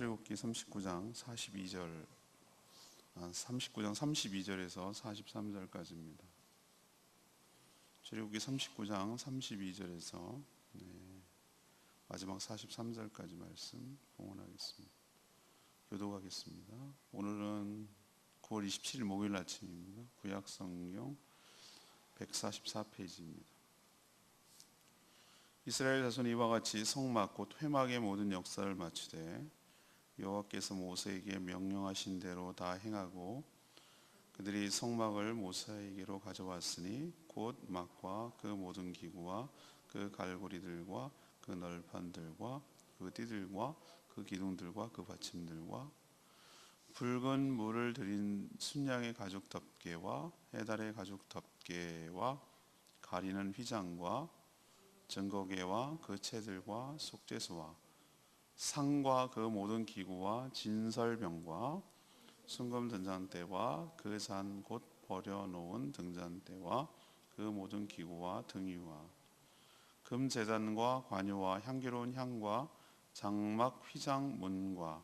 출애굽기 39장 42절 39장 32절에서 43절까지입니다. 출애굽기 39장 32절에서 마지막 43절까지 말씀 봉헌하겠습니다. 교독하겠습니다. 오늘은 9월 27일 목요일 아침입니다. 구약성경 144페이지입니다. 이스라엘 자손이 이와 같이 성막 곧 회막의 모든 역사를 마치되 여호와께서 모세에게 명령하신 대로 다 행하고 그들이 성막을 모세에게로 가져왔으니 곧 막과 그 모든 기구와 그 갈고리들과 그 널판들과 그 띠들과 그 기둥들과 그 받침들과 붉은 물을 들인 순양의 가죽 덮개와 해달의 가죽 덮개와 가리는 휘장과 증거계와 그 채들과 속죄소와 상과 그 모든 기구와 진설병과 순금 등잔대와 그 산 곧 버려놓은 등잔대와 그 모든 기구와 등유와 금 제단과 관유와 향기로운 향과 장막 휘장 문과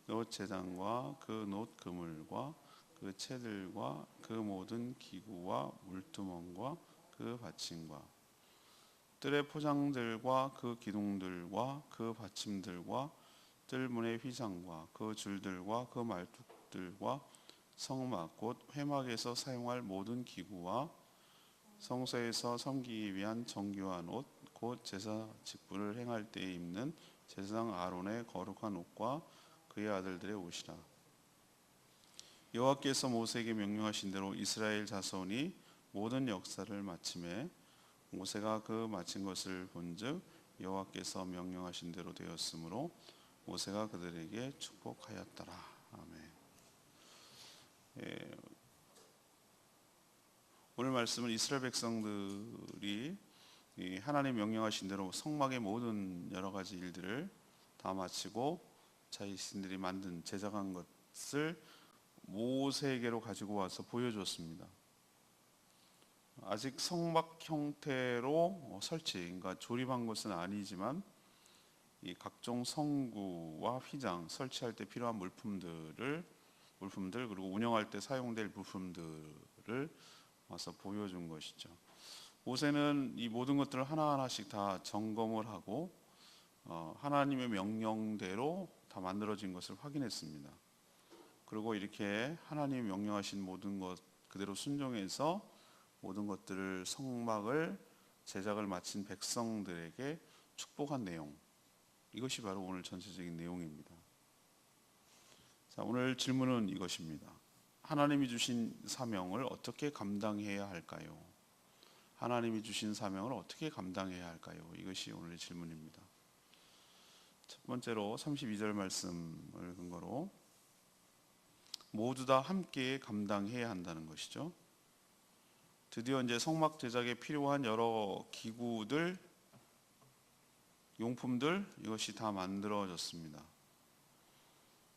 놋 제단과 그 놋 그물과 그 채들과 그 모든 기구와 물두멍과 그 받침과 뜰의 포장들과 그 기둥들과 그 받침들과 뜰문의 휘장과 그 줄들과 그 말뚝들과 성막 곧 회막에서 사용할 모든 기구와 성소에서 섬기기 위한 정교한 옷 곧 제사 직분을 행할 때에 입는 제사장 아론의 거룩한 옷과 그의 아들들의 옷이라. 여호와께서 모세에게 명령하신 대로 이스라엘 자손이 모든 역사를 마침에 모세가 그 마친 것을 본즉 여호와께서 명령하신 대로 되었으므로 모세가 그들에게 축복하였더라. 아멘. 오늘 말씀은 이스라엘 백성들이 하나님 명령하신 대로 성막의 모든 여러 가지 일들을 다 마치고 자신들이 만든 제작한 것을 모세에게로 가지고 와서 보여줬습니다. 아직 성막 형태로 설치, 그러니까 조립한 것은 아니지만 이 각종 성구와 휘장 설치할 때 필요한 물품들 그리고 운영할 때 사용될 물품들을 와서 보여준 것이죠. 모세는 이 모든 것들을 하나하나씩 다 점검을 하고 하나님의 명령대로 다 만들어진 것을 확인했습니다. 그리고 이렇게 하나님이 명령하신 모든 것 그대로 순종해서 모든 것들을 성막을 제작을 마친 백성들에게 축복한 내용, 이것이 바로 오늘 전체적인 내용입니다. 자, 오늘 질문은 이것입니다. 하나님이 주신 사명을 어떻게 감당해야 할까요? 하나님이 주신 사명을 어떻게 감당해야 할까요? 이것이 오늘의 질문입니다. 첫 번째로 32절 말씀을 근거로 모두 다 함께 감당해야 한다는 것이죠. 드디어 이제 성막 제작에 필요한 여러 기구들, 용품들 이것이 다 만들어졌습니다.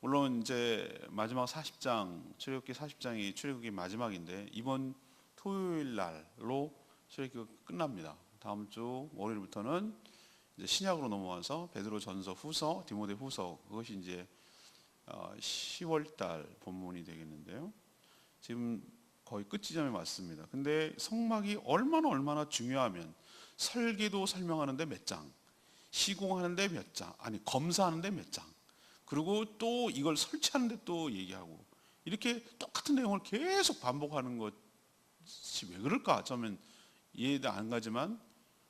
물론 이제 마지막 40장, 출애굽기 40장이 출애굽기 마지막인데 이번 토요일 날로 출애굽기가 끝납니다. 다음 주 월요일부터는 이제 신약으로 넘어와서 베드로전서 후서, 디모데후서 그것이 이제 10월 달 본문이 되겠는데요. 지금 거의 끝 지점에 왔습니다. 근데 성막이 얼마나 중요하면 설계도 설명하는데 몇 장, 시공하는데 몇 장, 아니 검사하는데 몇 장, 그리고 또 이걸 설치하는데 또 얘기하고 이렇게 똑같은 내용을 계속 반복하는 것이 왜 그럴까? 저는 이해도 안 가지만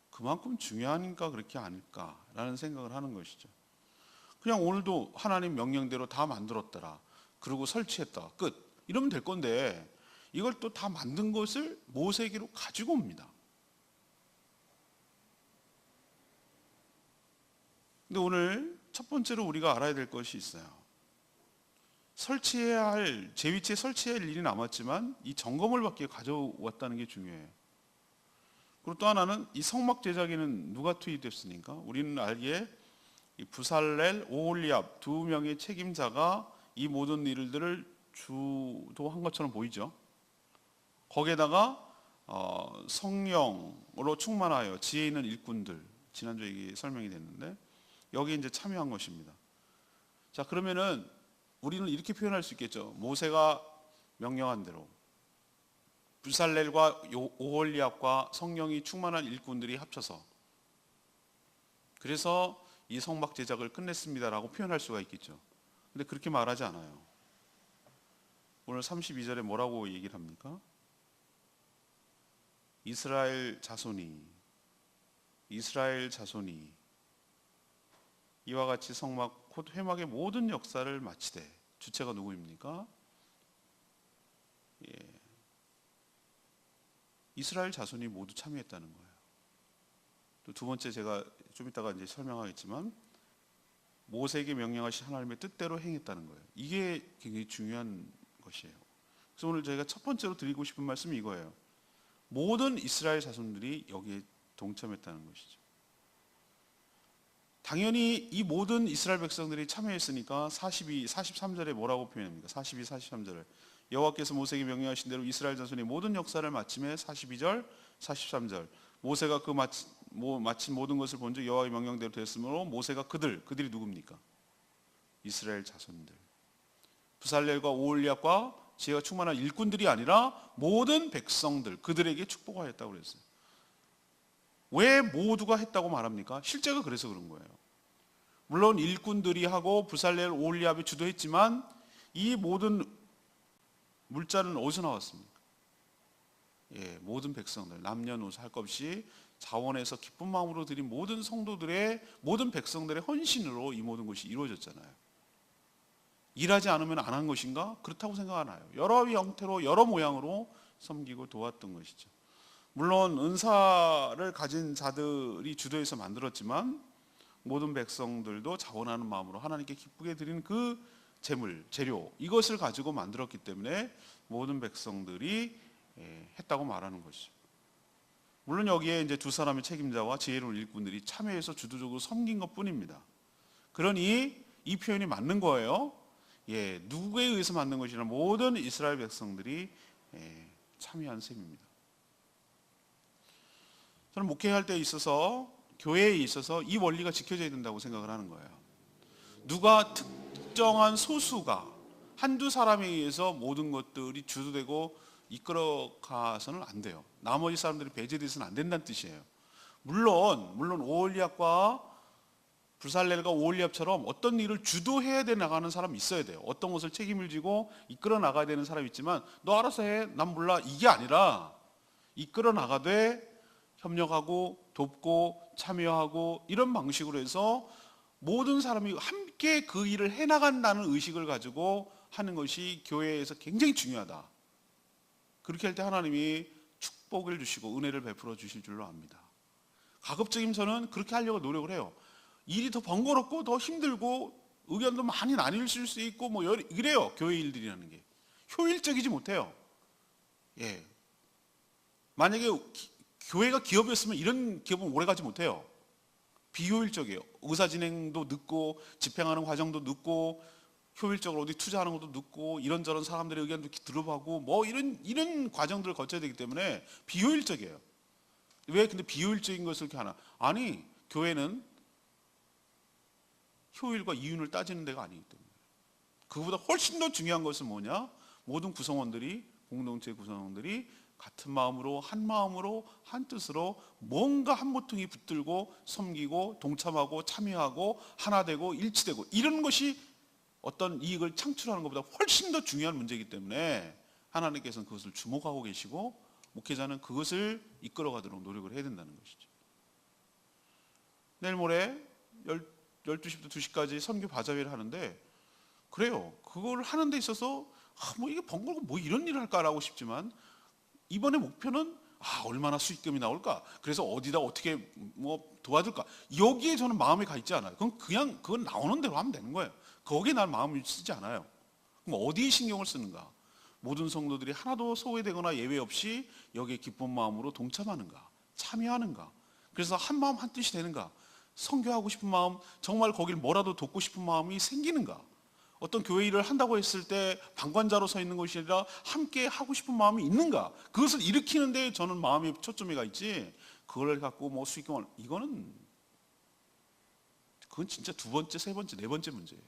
그만큼 중요하니까 그렇게 아닐까라는 생각을 하는 것이죠. 그냥 오늘도 하나님 명령대로 다 만들었더라, 그리고 설치했다, 끝 이러면 될 건데 이걸 또 다 만든 것을 모세에게로 가지고 옵니다. 근데 오늘 첫 번째로 우리가 알아야 될 것이 있어요. 설치해야 할, 제 위치에 설치해야 할 일이 남았지만 이 점검을 받기 위해 가져왔다는 게 중요해요. 그리고 또 하나는 이 성막 제작에는 누가 투입됐습니까? 우리는 알기에 이 부살렐, 오홀리압 두 명의 책임자가 이 모든 일들을 주도한 것처럼 보이죠. 거기에다가 성령으로 충만하여 지혜 있는 일꾼들, 지난주에 이게 설명이 됐는데 여기 이제 참여한 것입니다. 자, 그러면은 우리는 이렇게 표현할 수 있겠죠. 모세가 명령한 대로 부살렐과 오홀리압과 성령이 충만한 일꾼들이 합쳐서 그래서 이 성막 제작을 끝냈습니다라고 표현할 수가 있겠죠. 근데 그렇게 말하지 않아요. 오늘 32절에 뭐라고 얘기를 합니까? 이스라엘 자손이 이와 같이 성막 곧 회막의 모든 역사를 마치되, 주체가 누구입니까? 예. 이스라엘 자손이 모두 참여했다는 거예요. 또 두 번째, 제가 좀 이따가 이제 설명하겠지만 모세에게 명령하신 하나님의 뜻대로 행했다는 거예요. 이게 굉장히 중요한 것이에요. 그래서 오늘 저희가 첫 번째로 드리고 싶은 말씀이 이거예요. 모든 이스라엘 자손들이 여기에 동참했다는 것이죠. 당연히 이 모든 이스라엘 백성들이 참여했으니까 43절에 뭐라고 표현합니까? 43절을 여호와께서 모세에게 명령하신 대로 이스라엘 자손의 모든 역사를 마침에 42절, 43절 모세가 그 마친 모든 것을 본즉 여호와의 명령대로 되었으므로 모세가 그들이 누굽니까? 이스라엘 자손들, 부살렐과 오홀리압과 지혜가 충만한 일꾼들이 아니라 모든 백성들, 그들에게 축복하였다고 그랬어요. 왜 모두가 했다고 말합니까? 실제가 그래서 그런 거예요. 물론 일꾼들이 하고 부살렐, 오홀리압이 주도했지만 이 모든 물자는 어디서 나왔습니까? 예, 모든 백성들, 남녀노소 할 것 없이 자원해서 기쁜 마음으로 드린 모든 성도들의, 모든 백성들의 헌신으로 이 모든 것이 이루어졌잖아요. 일하지 않으면 안 한 것인가? 그렇다고 생각하나요? 여러 형태로 여러 모양으로 섬기고 도왔던 것이죠. 물론 은사를 가진 자들이 주도해서 만들었지만 모든 백성들도 자원하는 마음으로 하나님께 기쁘게 드리는 그 재물, 재료, 이것을 가지고 만들었기 때문에 모든 백성들이 했다고 말하는 것이죠. 물론 여기에 이제 두 사람의 책임자와 지혜로운 일꾼들이 참여해서 주도적으로 섬긴 것 뿐입니다. 그러니 이 표현이 맞는 거예요. 예, 누구에 의해서 만든 것이냐, 모든 이스라엘 백성들이 참여한 셈입니다. 저는 목회할 때 있어서, 교회에 있어서 이 원리가 지켜져야 된다고 생각을 하는 거예요. 누가 특정한 소수가, 한두 사람에 의해서 모든 것들이 주도되고 이끌어가서는 안 돼요. 나머지 사람들이 배제돼서는 안 된다는 뜻이에요. 물론 오홀리압과 부살렐과 오홀리압처럼 어떤 일을 주도해야 돼 나가는 사람이 있어야 돼요. 어떤 것을 책임을 지고 이끌어 나가야 되는 사람이 있지만 너 알아서 해, 난 몰라, 이게 아니라 이끌어 나가되 협력하고 돕고 참여하고 이런 방식으로 해서 모든 사람이 함께 그 일을 해나간다는 의식을 가지고 하는 것이 교회에서 굉장히 중요하다. 그렇게 할 때 하나님이 축복을 주시고 은혜를 베풀어 주실 줄로 압니다. 가급적이면 저는 그렇게 하려고 노력을 해요. 일이 더 번거롭고 더 힘들고 의견도 많이 나뉠 수 있고 뭐 이래요. 교회 일들이라는 게 효율적이지 못해요. 예, 만약에 교회가 기업이었으면 이런 기업은 오래가지 못해요. 비효율적이에요. 의사진행도 늦고 집행하는 과정도 늦고 효율적으로 어디 투자하는 것도 늦고 이런저런 사람들의 의견도 들어보고 뭐 이런 과정들을 거쳐야 되기 때문에 비효율적이에요. 왜 근데 비효율적인 것을 이렇게 하나? 아니, 교회는 효율과 이윤을 따지는 데가 아니기 때문에. 그보다 훨씬 더 중요한 것은 뭐냐? 모든 구성원들이, 공동체 구성원들이 같은 마음으로, 한 마음으로, 한 뜻으로 뭔가 한 모퉁이 붙들고 섬기고 동참하고 참여하고 하나 되고 일치되고 이런 것이 어떤 이익을 창출하는 것보다 훨씬 더 중요한 문제이기 때문에 하나님께서는 그것을 주목하고 계시고 목회자는 그것을 이끌어가도록 노력을 해야 된다는 것이죠. 내일 모레 12시부터 2시까지 선교 바자회를 하는데 그래요. 그걸 하는 데 있어서 뭐 이게 번거롭고 뭐 이런 일을 할까라고 싶지만 이번에 목표는 얼마나 수익금이 나올까? 그래서 어디다 어떻게 뭐 도와줄까? 여기에 저는 마음이 가 있지 않아요. 그건 나오는 대로 하면 되는 거예요. 거기에 난 마음을 쓰지 않아요. 그럼 어디에 신경을 쓰는가? 모든 성도들이 하나도 소외되거나 예외 없이 여기에 기쁜 마음으로 동참하는가? 참여하는가? 그래서 한 마음 한 뜻이 되는가? 선교하고 싶은 마음, 정말 거길 뭐라도 돕고 싶은 마음이 생기는가? 어떤 교회 일을 한다고 했을 때 방관자로 서 있는 것이 아니라 함께 하고 싶은 마음이 있는가? 그것을 일으키는 데 저는 마음이 초점이 가 있지, 그걸 갖고 뭐 수익금을, 그건 진짜 두 번째, 세 번째, 네 번째 문제예요.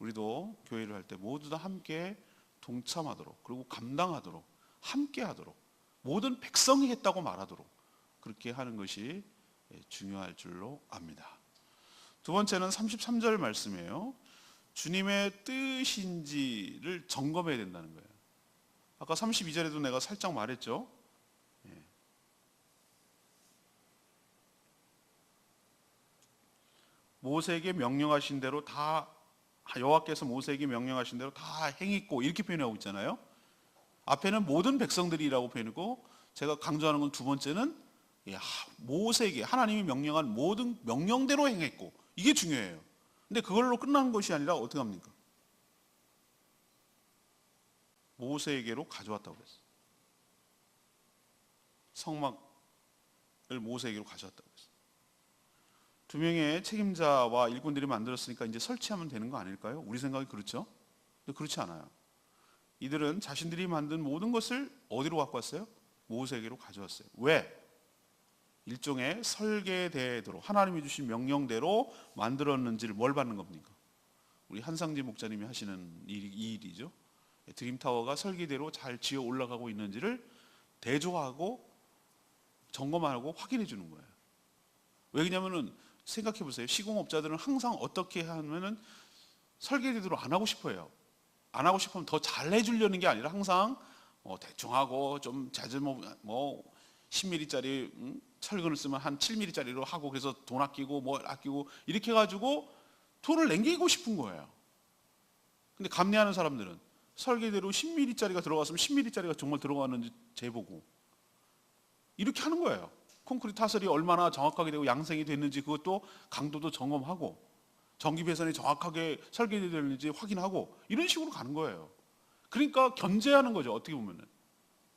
우리도 교회를 할 때 모두 다 함께 동참하도록, 그리고 감당하도록, 함께 하도록, 모든 백성이 했다고 말하도록 그렇게 하는 것이 중요할 줄로 압니다. 두 번째는 33절 말씀이에요. 주님의 뜻인지를 점검해야 된다는 거예요. 아까 32절에도 내가 살짝 말했죠. 모세에게 명령하신 대로 다, 여호와께서 모세에게 명령하신 대로 다 행했고, 이렇게 표현하고 있잖아요. 앞에는 모든 백성들이라고 표현했고, 제가 강조하는 건 두 번째는 모세에게 하나님이 명령한 모든 명령대로 행했고, 이게 중요해요. 근데 그걸로 끝나는 것이 아니라 어떻게 합니까? 모세에게로 가져왔다고 그랬어요. 성막을 모세에게로 가져왔다고 그랬어요. 두 명의 책임자와 일꾼들이 만들었으니까 이제 설치하면 되는 거 아닐까요? 우리 생각이 그렇죠? 근데 그렇지 않아요. 이들은 자신들이 만든 모든 것을 어디로 갖고 왔어요? 모세에게로 가져왔어요. 왜? 일종의 설계대로 하나님이 주신 명령대로 만들었는지를 뭘 받는 겁니까? 우리 한상진 목사님이 하시는 이 일이죠. 드림타워가 설계대로 잘 지어 올라가고 있는지를 대조하고 점검하고 확인해 주는 거예요. 왜냐면은 생각해 보세요. 시공업자들은 항상 어떻게 하면은 설계대로 안 하고 싶어요. 안 하고 싶으면 더 잘 해주려는 게 아니라 항상 대충 하고 좀 잦은 10mm짜리 철근을 쓰면 한 7mm짜리로 하고, 그래서 돈 아끼고 뭘 아끼고 이렇게 해가지고 돈을 남기고 싶은 거예요. 근데 감내하는 사람들은 설계대로 10mm짜리가 들어갔으면 10mm짜리가 정말 들어갔는지 재보고 이렇게 하는 거예요. 콘크리트 타설이 얼마나 정확하게 되고 양생이 됐는지 그것도 강도도 점검하고, 전기 배선이 정확하게 설계되었는지 확인하고, 이런 식으로 가는 거예요. 그러니까 견제하는 거죠, 어떻게 보면은.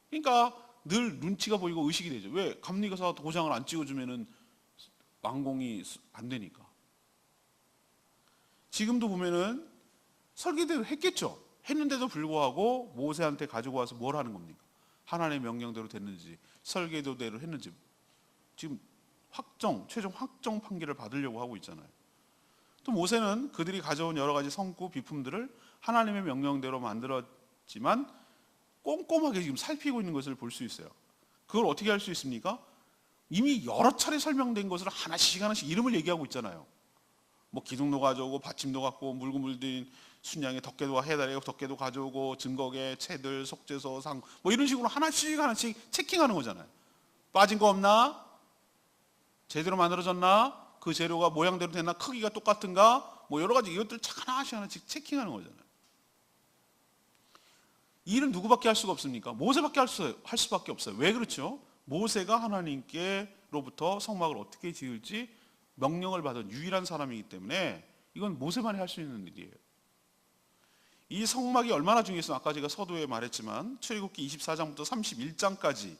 그러니까 늘 눈치가 보이고 의식이 되죠. 왜? 감리교사 도장을 안 찍어주면은 완공이 안 되니까. 지금도 보면은 설계대로 했겠죠. 했는데도 불구하고 모세한테 가지고 와서 뭘 하는 겁니까? 하나님의 명령대로 됐는지, 설계도대로 했는지 지금 최종 확정 판결을 받으려고 하고 있잖아요. 또 모세는 그들이 가져온 여러 가지 성구 비품들을 하나님의 명령대로 만들었지만 꼼꼼하게 지금 살피고 있는 것을 볼 수 있어요. 그걸 어떻게 할 수 있습니까? 이미 여러 차례 설명된 것을 하나씩 이름을 얘기하고 있잖아요. 뭐 기둥도 가져오고 받침도 갖고 물고 물든 순양의 덮개도 해달에 덮개도 가져오고 증거계, 채들, 속죄소, 상 뭐 이런 식으로 하나씩 체킹하는 거잖아요. 빠진 거 없나? 제대로 만들어졌나? 그 재료가 모양대로 됐나? 크기가 똑같은가? 뭐 여러 가지 이것들 하나씩 체킹하는 거잖아요. 이 일은 누구밖에 할 수가 없습니까? 모세밖에 할 수밖에 없어요. 왜 그렇죠? 모세가 하나님께로부터 성막을 어떻게 지을지 명령을 받은 유일한 사람이기 때문에 이건 모세만이 할 수 있는 일이에요. 이 성막이 얼마나 중요했으면 아까 제가 서두에 말했지만 출애굽기 24장부터 31장까지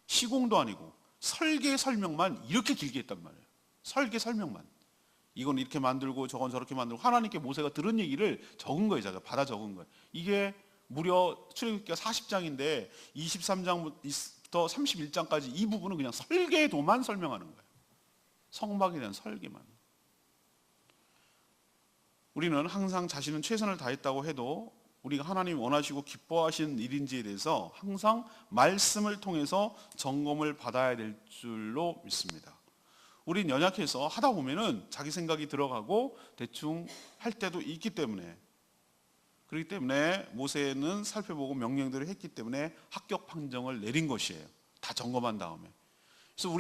시공도 아니고 설계 설명만 이렇게 길게 했단 말이에요. 설계 설명만. 이건 이렇게 만들고 저건 저렇게 만들고 하나님께 모세가 들은 얘기를 적은 거예요. 제가 받아 적은 거예요. 이게 무려 출애굽기가 40장인데 23장부터 31장까지 이 부분은 그냥 설계도만 설명하는 거예요. 성막에 대한 설계만. 우리는 항상 자신은 최선을 다했다고 해도 우리가 하나님이 원하시고 기뻐하시는 일인지에 대해서 항상 말씀을 통해서 점검을 받아야 될 줄로 믿습니다. 우린 연약해서 하다 보면은 자기 생각이 들어가고 대충 할 때도 있기 때문에, 그렇기 때문에 모세는 살펴보고 명령대로 했기 때문에 합격 판정을 내린 것이에요. 다 점검한 다음에. 그래서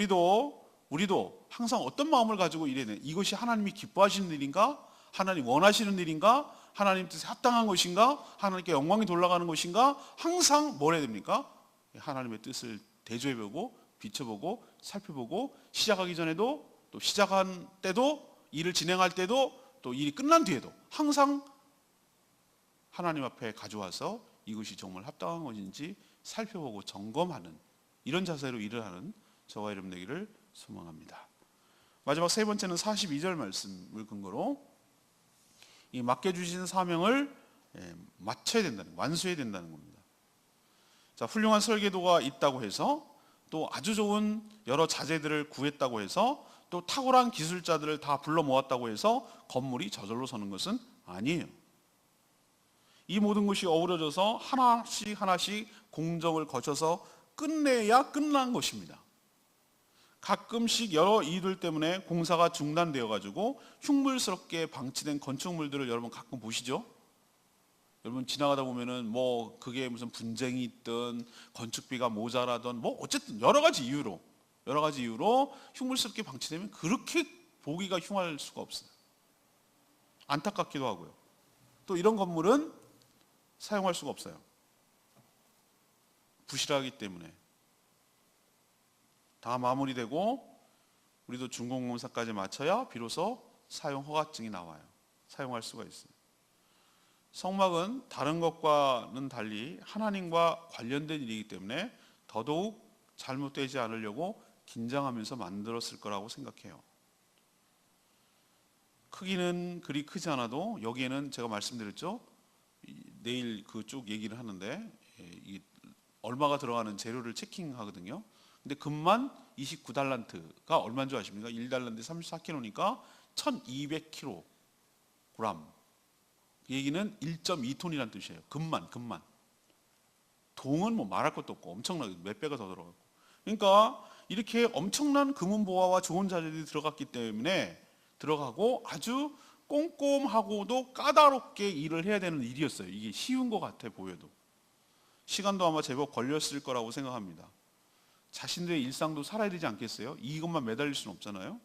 우리도 항상 어떤 마음을 가지고 일해야 돼? 이것이 하나님이 기뻐하시는 일인가? 하나님 원하시는 일인가? 하나님 뜻에 합당한 것인가? 하나님께 영광이 돌아가는 것인가? 항상 뭘 해야 됩니까? 하나님의 뜻을 대조해보고 비춰보고 살펴보고, 시작하기 전에도 또 시작한 때도 일을 진행할 때도 또 일이 끝난 뒤에도 항상 하나님 앞에 가져와서 이것이 정말 합당한 것인지 살펴보고 점검하는 이런 자세로 일을 하는 저와 여러분 되기를 소망합니다. 마지막 세 번째는 42절 말씀을 근거로 이 맡겨주신 사명을 마쳐야 된다는, 완수해야 된다는 겁니다. 자, 훌륭한 설계도가 있다고 해서, 또 아주 좋은 여러 자재들을 구했다고 해서, 또 탁월한 기술자들을 다 불러 모았다고 해서 건물이 저절로 서는 것은 아니에요. 이 모든 것이 어우러져서 하나씩 하나씩 공정을 거쳐서 끝내야 끝난 것입니다. 가끔씩 여러 이유들 때문에 공사가 중단되어 가지고 흉물스럽게 방치된 건축물들을 여러분 가끔 보시죠? 여러분 지나가다 보면은 뭐 그게 무슨 분쟁이 있든 건축비가 모자라든 뭐 어쨌든 여러 가지 이유로 흉물스럽게 방치되면 그렇게 보기가 흉할 수가 없어요. 안타깝기도 하고요. 또 이런 건물은 사용할 수가 없어요. 부실하기 때문에. 다 마무리되고 우리도 준공검사까지 마쳐야 비로소 사용 허가증이 나와요. 사용할 수가 있어요. 성막은 다른 것과는 달리 하나님과 관련된 일이기 때문에 더더욱 잘못되지 않으려고 긴장하면서 만들었을 거라고 생각해요. 크기는 그리 크지 않아도 여기에는 제가 말씀드렸죠. 내일 그쪽 얘기를 하는데 얼마가 들어가는 재료를 체킹하거든요. 근데 금만 29달란트가 얼마인 줄 아십니까? 1달란트 34kg니까 1200kg. 그 얘기는 1.2톤이라는 뜻이에요. 금만. 동은 뭐 말할 것도 없고 엄청나게 몇 배가 더 들어가고. 그러니까 이렇게 엄청난 금은보화와 좋은 자재들이 들어갔기 때문에 들어가고 아주 꼼꼼하고도 까다롭게 일을 해야 되는 일이었어요. 이게 쉬운 것 같아 보여도. 시간도 아마 제법 걸렸을 거라고 생각합니다. 자신들의 일상도 살아야 되지 않겠어요? 이것만 매달릴 수는 없잖아요.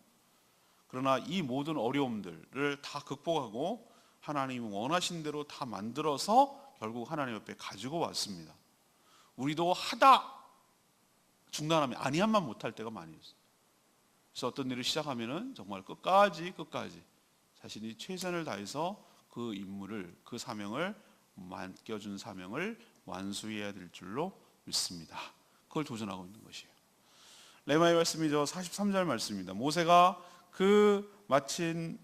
그러나 이 모든 어려움들을 다 극복하고 하나님이 원하신 대로 다 만들어서 결국 하나님 옆에 가지고 왔습니다. 우리도 하다 중단하면 아니한만 못할 때가 많이 있어요. 그래서 어떤 일을 시작하면은 정말 끝까지 자신이 최선을 다해서 그 임무를, 그 사명을 맡겨준 사명을 완수해야 될 줄로 믿습니다. 그걸 도전하고 있는 것이에요. 레마의 말씀이죠. 43절 말씀입니다. 모세가 마친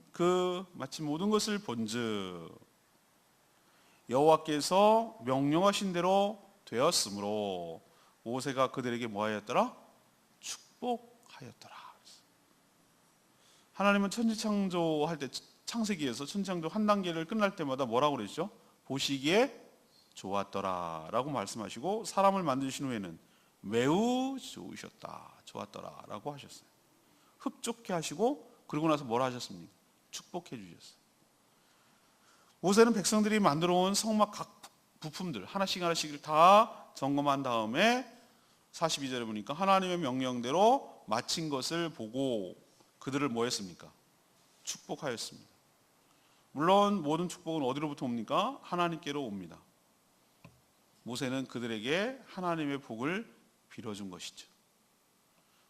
모든 것을 본즉 여호와께서 명령하신 대로 되었으므로 모세가 그들에게 뭐하였더라? 축복하였더라. 하나님은 천지창조할 때 창세기에서 천지창조 한 단계를 끝날 때마다 뭐라고 그랬죠? 보시기에 좋았더라 라고 말씀하시고 사람을 만드신 후에는 매우 좋으셨다, 좋았더라 라고 하셨어요. 흡족해 하시고 그러고 나서 뭐라 하셨습니까? 축복해 주셨어요. 모세는 백성들이 만들어 온 성막 각 부품들 하나씩 다 점검한 다음에 42절에 보니까 하나님의 명령대로 마친 것을 보고 그들을 뭐 했습니까? 축복하였습니다. 물론 모든 축복은 어디로부터 옵니까? 하나님께로 옵니다. 모세는 그들에게 하나님의 복을 빌어준 것이죠.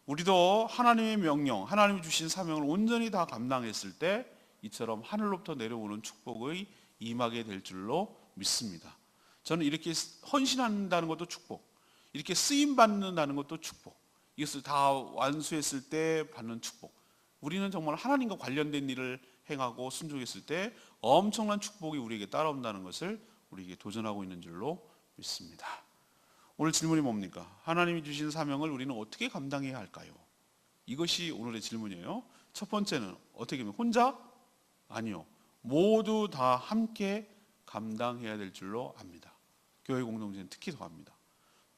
우리도 하나님의 명령, 하나님이 주신 사명을 온전히 다 감당했을 때 이처럼 하늘로부터 내려오는 축복이 임하게 될 줄로 믿습니다. 저는 이렇게 헌신한다는 것도 축복, 이렇게 쓰임 받는다는 것도 축복, 이것을 다 완수했을 때 받는 축복. 우리는 정말 하나님과 관련된 일을 행하고 순종했을 때 엄청난 축복이 우리에게 따라온다는 것을 우리에게 도전하고 있는 줄로 믿습니다. 오늘 질문이 뭡니까? 하나님이 주신 사명을 우리는 어떻게 감당해야 할까요? 이것이 오늘의 질문이에요. 첫 번째는 어떻게 하면 혼자? 아니요. 모두 다 함께 감당해야 될 줄로 압니다. 교회 공동체는 특히 더합니다.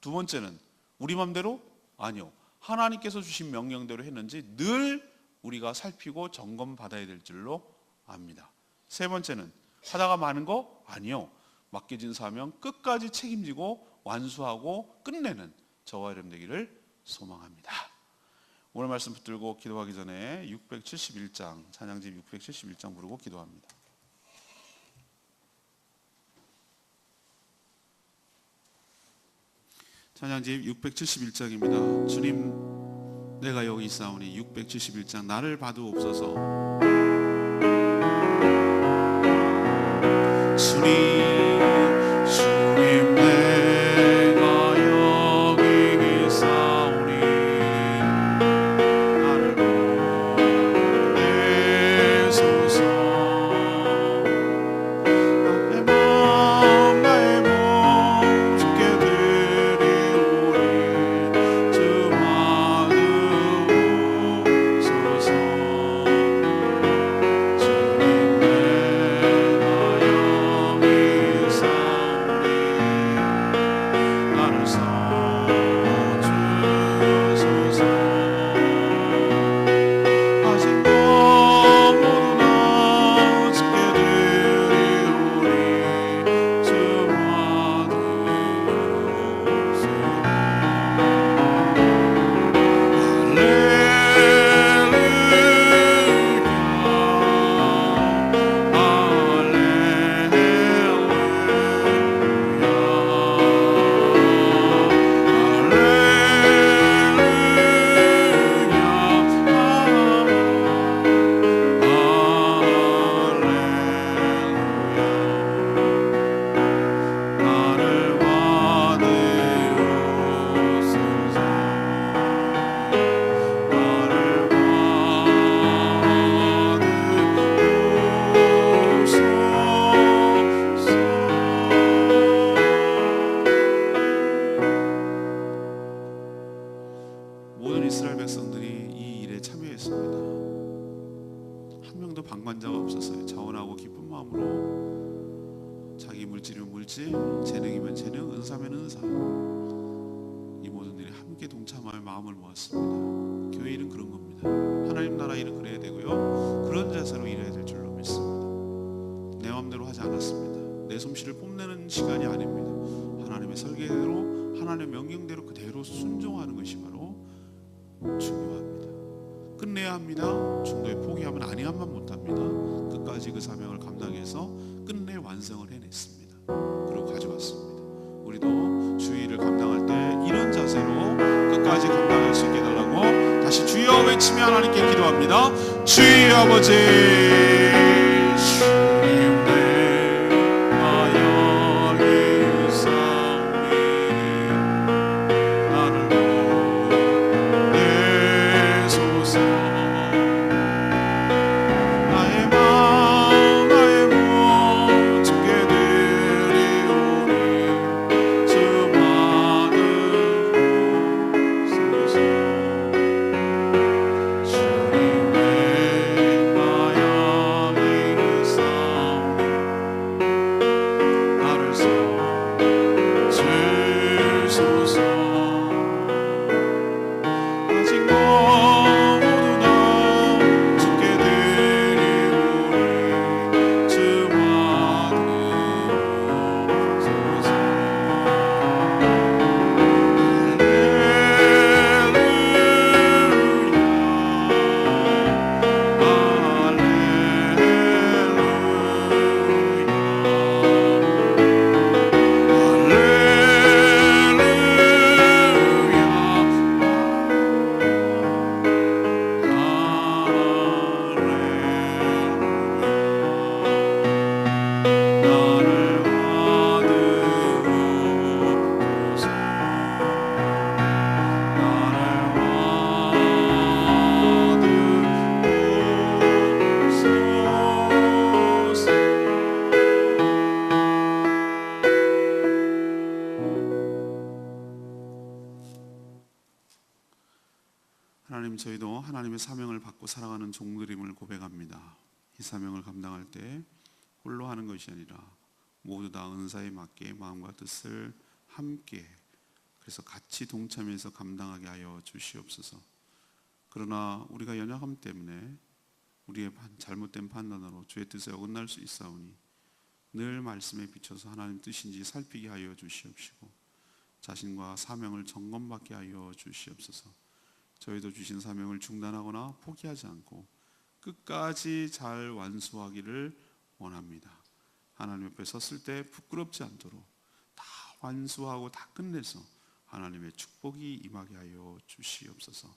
두 번째는 우리 맘대로? 아니요. 하나님께서 주신 명령대로 했는지 늘 우리가 살피고 점검받아야 될 줄로 압니다. 세 번째는 하다가 마는 거? 아니요. 맡겨진 사명 끝까지 책임지고 완수하고 끝내는 저와 여러분 되기를 소망합니다. 오늘 말씀 붙들고 기도하기 전에 671장 찬양집 671장 부르고 기도합니다. 찬양집 671장입니다. 주님 내가 여기 있사오니 671장 나를 봐두옵소서. 주님 내가 여기 있사오니 나를 보내소서. 나의 마음 나의 몸 주께 드리오니 주 받으옵소서. 주님 내가 여기 마음으로 자기 물질이면 물질, 재능이면 재능, 은사면 은사, 이 모든 일에 함께 동참할 마음을 모았습니다. 교회 일은 그런 겁니다. 하나님 나라 일은 그래야 되고요, 그런 자세로 일해야 될 줄로 믿습니다. 내 마음대로 하지 않았습니다. 내 솜씨를 뽐내는 시간이 아닙니다. 하나님의 설계대로, 하나님의 명령대로 그대로 순종하는 것이 바로 중요합니다. 끝내야 합니다. 중도에 포기하면 아니하면 못합니다. 끝까지 그 사명을 감당해서 끝내 완성을 해냈습니다. 그리고 가져왔습니다. 우리도 주의 일을 감당할 때 이런 자세로 끝까지 감당할 수 있게 해달라고 다시 주여 외치며 하나님께 기도합니다. 주의 아버지, 주님 내가 여기 있사오니 나를 보내소서. 나의 마음 나의 몸 주께 드리오니 주 받으소서. 주님 내가 여기 있사오니 나를 써주소서. 아직 모두 다 주께 드리오니 주 받으소서. 하나님, 저희도 하나님의 사명을 받고 살아가는 종들임을 고백합니다. 이 사명을 감당할 때 홀로 하는 것이 아니라 모두 다 은사에 맞게 마음과 뜻을 함께, 그래서 같이 동참해서 감당하게 하여 주시옵소서. 그러나 우리가 연약함 때문에 우리의 잘못된 판단으로 주의 뜻에 어긋날 수 있사오니 늘 말씀에 비춰서 하나님 뜻인지 살피게 하여 주시옵시고 자신과 사명을 점검받게 하여 주시옵소서. 저희도 주신 사명을 중단하거나 포기하지 않고 끝까지 잘 완수하기를 원합니다. 하나님 옆에 섰을 때 부끄럽지 않도록 다 완수하고 다 끝내서 하나님의 축복이 임하게 하여 주시옵소서.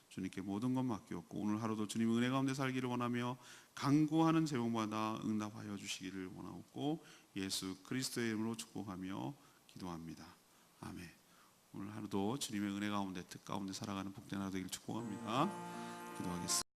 주님께 모든 것 맡기었고 오늘 하루도 주님의 은혜 가운데 살기를 원하며 간구하는 제목마다 응답하여 주시기를 원하옵고 예수 그리스도의 이름으로 축복하며 기도합니다. 아멘. 오늘 하루도 주님의 은혜 가운데, 뜻 가운데 살아가는 복된 하루 되기를 축복합니다. 기도하겠습니다.